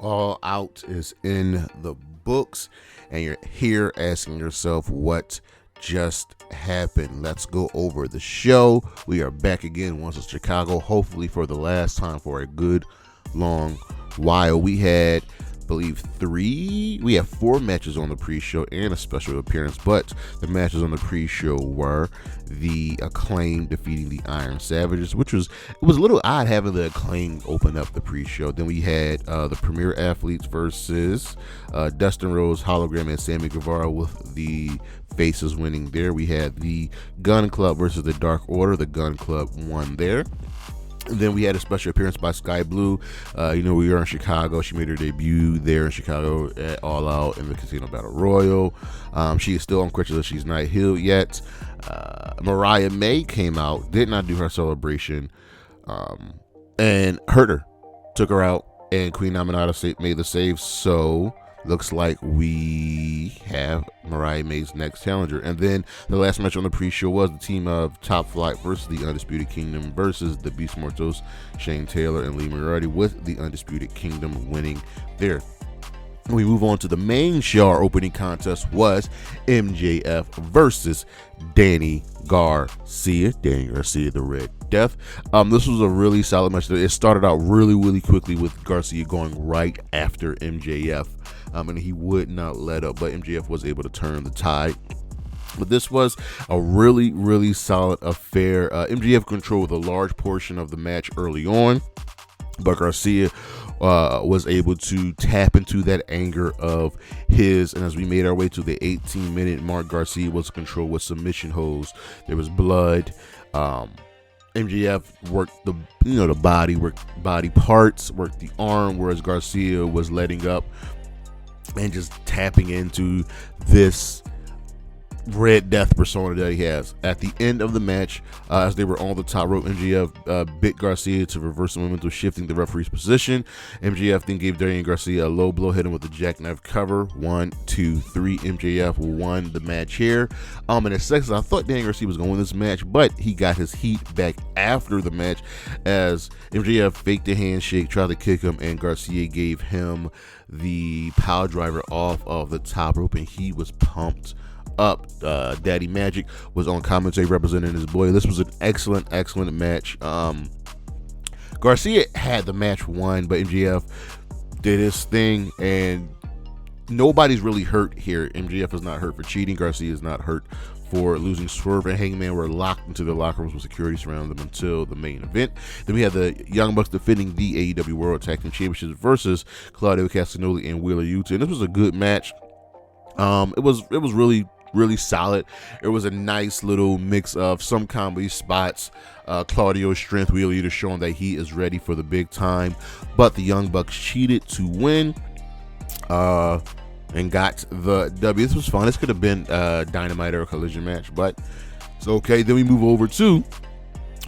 All Out is in the books, and you're here asking yourself what just happened. Let's go over the show. We are back again once it's Chicago, hopefully for the last time for a good long while. We had, I believe, we have 4 matches on the pre-show and a special appearance, but the matches on the pre-show were the Acclaimed defeating the Iron Savages, it was a little odd having the Acclaimed open up the pre-show. Then we had the Premier Athletes versus Dustin, Rhodes, Hologram, and Sammy Guevara, with the faces winning there. We had the Gun Club versus the Dark Order. The Gun Club won there. And then we had a special appearance by Sky Blue. We were in Chicago. She made her debut there in Chicago at All Out in the Casino Battle Royal. She is still on crutches, she's not healed yet. Mariah May came out, did not do her celebration, and hurt her. Took her out, and Queen Aminata made the save. So looks like we have Mariah May's next challenger. And then the last match on the pre-show was the team of Top Flight versus the Undisputed Kingdom versus the Beast Mortos, Shane Taylor and Lee Moriarty, with the Undisputed Kingdom winning there. We move on to the main show. Our opening contest was MJF versus Danny Garcia. Danny Garcia, the Red Death. This was a really solid match. It started out really quickly with Garcia going right after MJF. And he would not let up, but MJF was able to turn the tide. But this was a really solid affair. MJF controlled a large portion of the match early on, but Garcia was able to tap into that anger of his, and as we made our way to the 18-minute mark, Garcia was controlled with submission holds. There was blood. MJF worked the body, worked body parts, worked the arm, whereas Garcia was letting up and just tapping into this Red Death persona that he has. At the end of the match, as they were on the top rope, MJF bit Garcia to reverse the momentum, shifting the referee's position. MJF then gave Daniel Garcia a low blow, hit him with the jackknife cover. 1, 2, 3. MJF won the match here. In a second, I thought Daniel Garcia was going to win this match, but he got his heat back after the match as MJF faked a handshake, tried to kick him, and Garcia gave him the power driver off of the top rope, and he was pumped up. Daddy Magic was on commentary representing his boy. This was an excellent match. Garcia had the match won, but MJF did his thing, and nobody's really hurt here. MJF is not hurt for cheating. Garcia is not hurt for losing. Swerve and Hangman were locked into their locker rooms with security surrounding them until the main event. Then we had the Young Bucks defending the AEW World Tag Team Championships versus Claudio Castagnoli and Wheeler Yuta, and this was a good match. It was really solid. It was a nice little mix of some comedy spots, Claudio's strength, Wheeler Yuta showing that he is ready for the big time, but the Young Bucks cheated to win and got the W. This was fun. This could have been a Dynamite or a Collision match, but it's okay. Then we move over to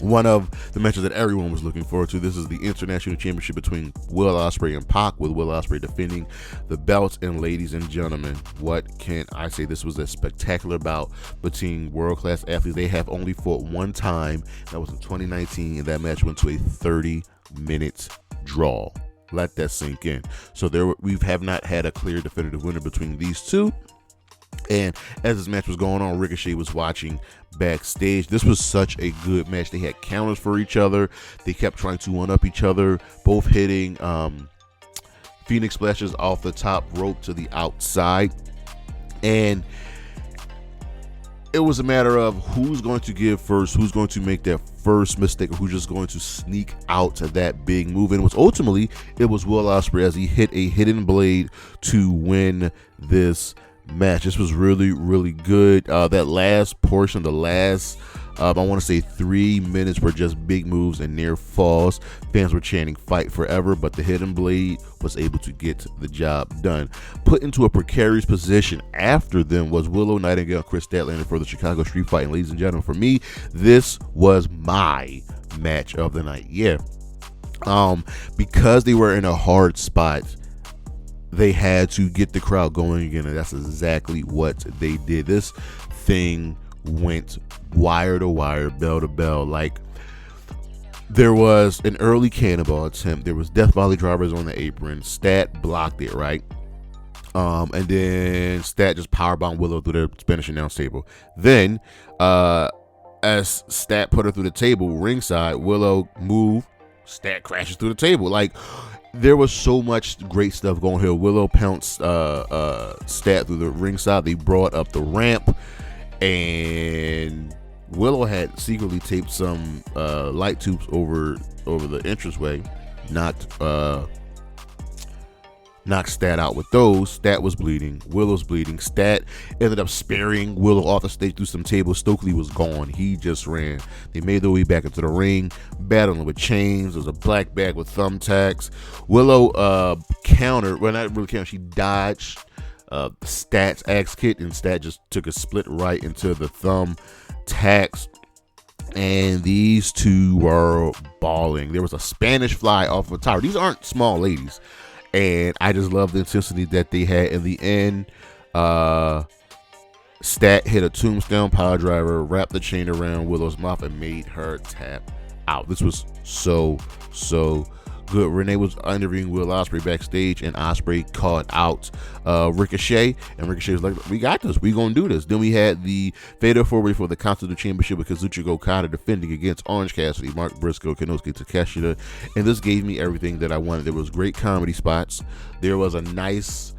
one of the matches that everyone was looking forward to. This is the International Championship between Will Ospreay and Pac, with Will Ospreay defending the belts. And ladies and gentlemen, what can I say? This was a spectacular bout between world-class athletes. They have only fought one time. That was in 2019, and that match went to a 30-minute draw. Let that sink in. So we have not had a clear definitive winner between these two. And as this match was going on, Ricochet was watching backstage. This was such a good match. They had counters for each other. They kept trying to one-up each other, both hitting Phoenix splashes off the top rope to the outside. And it was a matter of who's going to give first, who's going to make that first mistake, or who's just going to sneak out to that big move. And it was Will Ospreay as he hit a hidden blade to win this match. This was really good. That last portion, the last I want to say 3 minutes, were just big moves and near falls. Fans were chanting "Fight Forever," but the hidden blade was able to get the job done. Put into a precarious position after them was Willow, Nightingale, and Kris Statlander for the Chicago Street Fight. And ladies and gentlemen, for me, this was my match of the night. Yeah, because they were in a hard spot, they had to get the crowd going again, and that's exactly what they did. This thing went wire to wire, bell to bell. Like, There was an early cannonball attempt. There was death volley drivers on the apron. Stat blocked it, right? And then Stat just powerbombed Willow through the Spanish announce table. Then, as Stat put her through the table ringside, Willow moved. Stat crashes through the table. Like, there was so much great stuff going here. Willow pounced Stat through the ringside. They brought up the ramp, and Willow had secretly taped some light tubes over the entranceway. Knocked Stat out with those. Stat was bleeding. Willow's bleeding. Stat ended up sparing Willow off the stage through some tables. Stokely was gone. He just ran. They made their way back into the ring, battling with chains. There's a black bag with thumbtacks. Willow countered. Well, not really countered. She dodged Stat's axe kick, and Stat just took a split right into the thumbtacks. And these two were balling. There was a Spanish fly off of a tower. These aren't small ladies. And I just love the intensity that they had in the end. Stat hit a tombstone power driver, wrapped the chain around Willow's mouth, and made her tap out. This was so good. Renee was interviewing Will Ospreay backstage, and Ospreay called out Ricochet, and Ricochet was like, "We got this. We gonna do this." Then we had the fatal four-way for the Continental Championship with Kazuchika Okada defending against Orange Cassidy, Mark Briscoe, Konosuke, Takeshita, and this gave me everything that I wanted. There was great comedy spots. There was a nice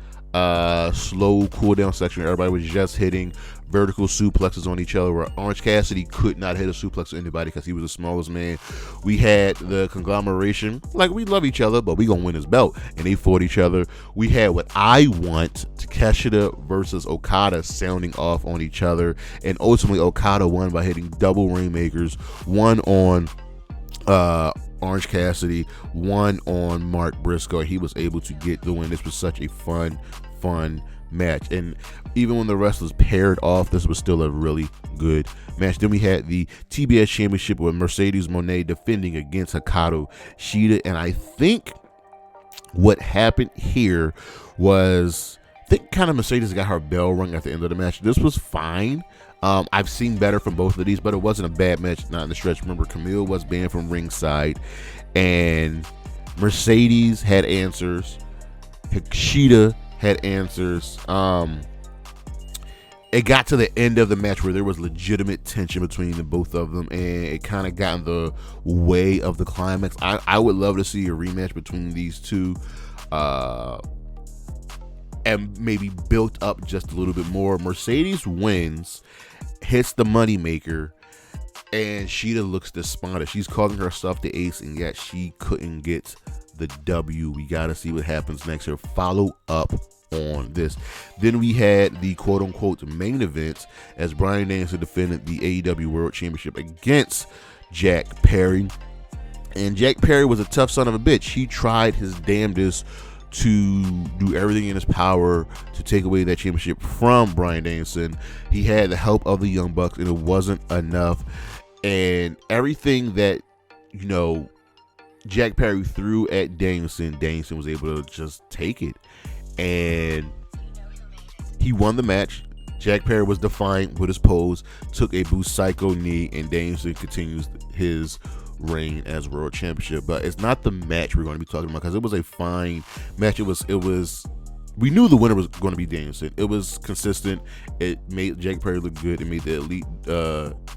slow cool down section where everybody was just hitting vertical suplexes on each other, where Orange Cassidy could not hit a suplex on anybody because he was the smallest man. We had the conglomeration, like, we love each other, but we gonna win this belt, and they fought each other. We had what I want, Takeshita versus Okada sounding off on each other, and ultimately Okada won by hitting double rainmakers, one on Orange Cassidy, one on Mark Briscoe. He was able to get the win. This was such a fun match, and even when the wrestlers paired off, this was still a really good match. Then we had the TBS Championship with Mercedes Moné defending against Hikaru Shida, and I think what happened here was, I think kind of Mercedes got her bell rung at the end of the match. This was fine. I've seen better from both of these, but it wasn't a bad match, not in the stretch. Remember, Camille was banned from ringside, and Mercedes had answers. Shida had answers. It got to the end of the match where there was legitimate tension between the both of them, and it kind of got in the way of the climax. I would love to see a rematch between these two, and maybe built up just a little bit more. Mercedes wins, hits the moneymaker, and Shida looks despondent. She's calling herself the ace, and yet she couldn't get the W. We got to see what happens next here. Follow up on this. Then we had the quote-unquote main event as Bryan Danielson defended the AEW World Championship against Jack Perry. And Jack Perry was a tough son of a bitch. He tried his damnedest to do everything in his power to take away that championship from Bryan Danielson. He had the help of the Young Bucks, and it wasn't enough. And everything that, you know, Jack Perry threw at Danielson was able to just take it. And he won the match. Jack Perry was defiant with his pose, took a Boost Psycho knee, and Danielson continues his reign as world championship. But it's not the match we're going to be talking about, because it was a fine match. It was we knew the winner was going to be Danielson. It was consistent. It made Jack Perry look good. It made the Elite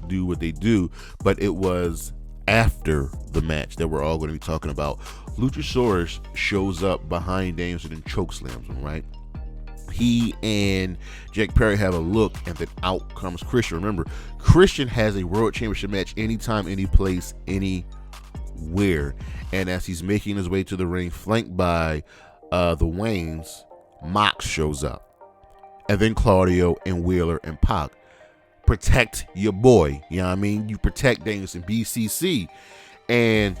do what they do. But it was after the match that we're all going to be talking about. Luchasaurus shows up behind Danielson and chokeslams him, right? He and Jack Perry have a look, and then out comes Christian. Remember, Christian has a world championship match anytime, any place, anywhere. And as he's making his way to the ring, flanked by the Waynes, Mox shows up. And then Claudio and Wheeler and Pac. Protect your boy. You know what I mean? You protect Danielson, BCC. And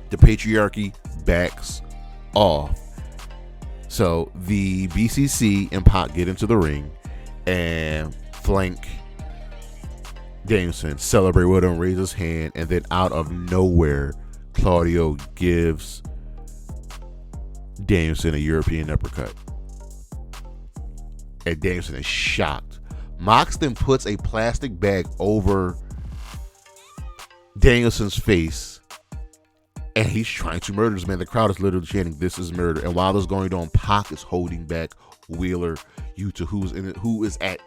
the patriarchy backs off. So the BCC and Pac get into the ring and flank Danielson, celebrate with him, raise his hand, and then out of nowhere, Claudio gives Danielson a European uppercut. And Danielson is shocked. Mox then puts a plastic bag over Danielson's face And he's trying to murder this man. The crowd is literally chanting, "This is murder." And while this is going on, Pac is holding back Wheeler Yuta, who is at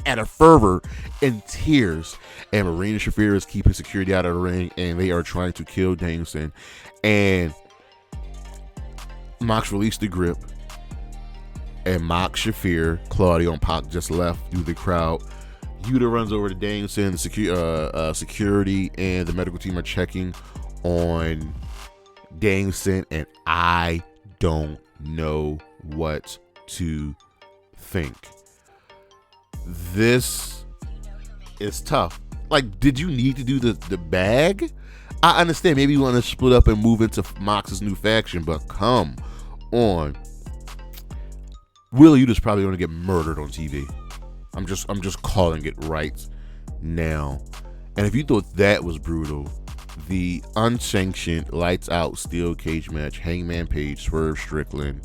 a fervor in tears. And Marina Shafir is keeping security out of the ring, and they are trying to kill Danielson. And Mox released the grip, and Mox, Shafir, Claudio, and Pac just left through the crowd. Yuta runs over to Danielson. The security and the medical team are checking on Danielson, and I don't know what to think. This is tough. Like, did you need to do the bag? I understand maybe you want to split up and move into Mox's new faction, but come on. Willow Yuta's probably going to get murdered on TV. I'm just calling it right now. And if you thought that was brutal, the unsanctioned lights out steel cage match, Hangman Page, Swerve Strickland.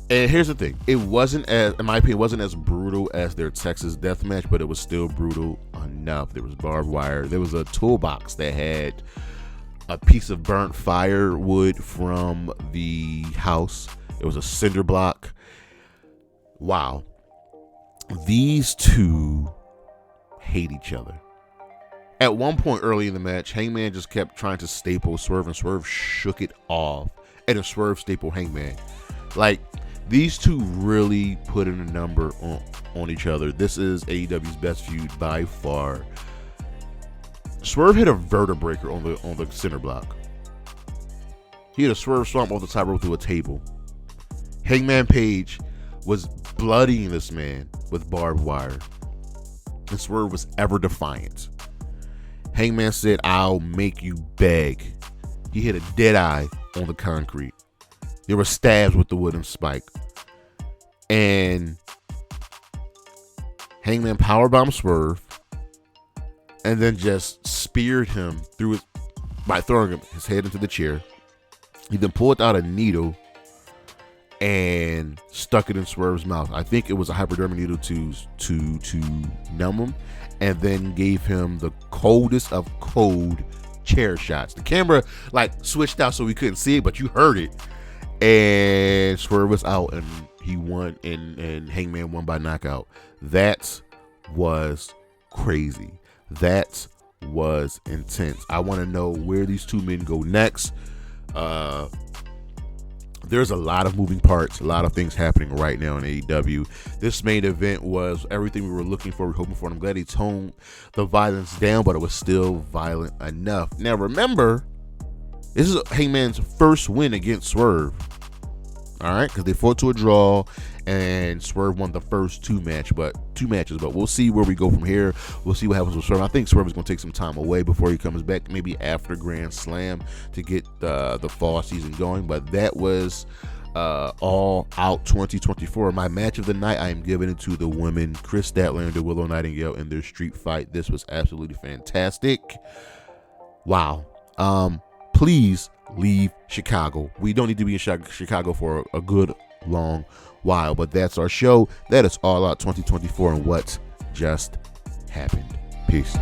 And here's the thing, it wasn't as, in my opinion, wasn't as brutal as their Texas death match, but it was still brutal enough. There was barbed wire. There was a toolbox that had a piece of burnt firewood from the house. It was a cinder block. Wow. These two hate each other. At one point early in the match, Hangman just kept trying to staple Swerve, and Swerve shook it off. And a Swerve staple Hangman. Like, these two really put in a number on each other. This is AEW's best feud by far. Swerve hit a vertebreaker on the center block. He hit a Swerve Swamp off the top rope through a table. Hangman Page was bloodying this man with barbed wire. And Swerve was ever defiant. Hangman said, "I'll make you beg." He hit a dead eye on the concrete. There were stabs with the wooden spike. And Hangman powerbombed Swerve and then just speared him through by throwing his head into the chair. He then pulled out a needle and stuck it in Swerve's mouth. I think it was a hypodermic needle to numb him, and then gave him the coldest of cold chair shots. The camera like switched out so we couldn't see it, but you heard it. And Swerve was out, and he won, and Hangman won by knockout. That was crazy. That was intense. I want to know where these two men go next. There's a lot of moving parts, a lot of things happening right now in AEW. This main event was everything we were looking for, we were hoping for, and I'm glad he toned the violence down, but it was still violent enough. Now remember, this is Hangman's first win against Swerve. All right, because they fought to a draw, and Swerve won the first two matches. But we'll see where we go from here. We'll see what happens with Swerve. I think Swerve is going to take some time away before he comes back, maybe after Grand Slam, to get the fall season going. But that was All Out 2024. My match of the night, I am giving it to the women, Kris Statlander and Willow Nightingale in their street fight. This was absolutely fantastic. Wow. Please leave Chicago. We don't need to be in Chicago for a good long while, but that's our show. That is All Out 2024 and what just happened. Peace.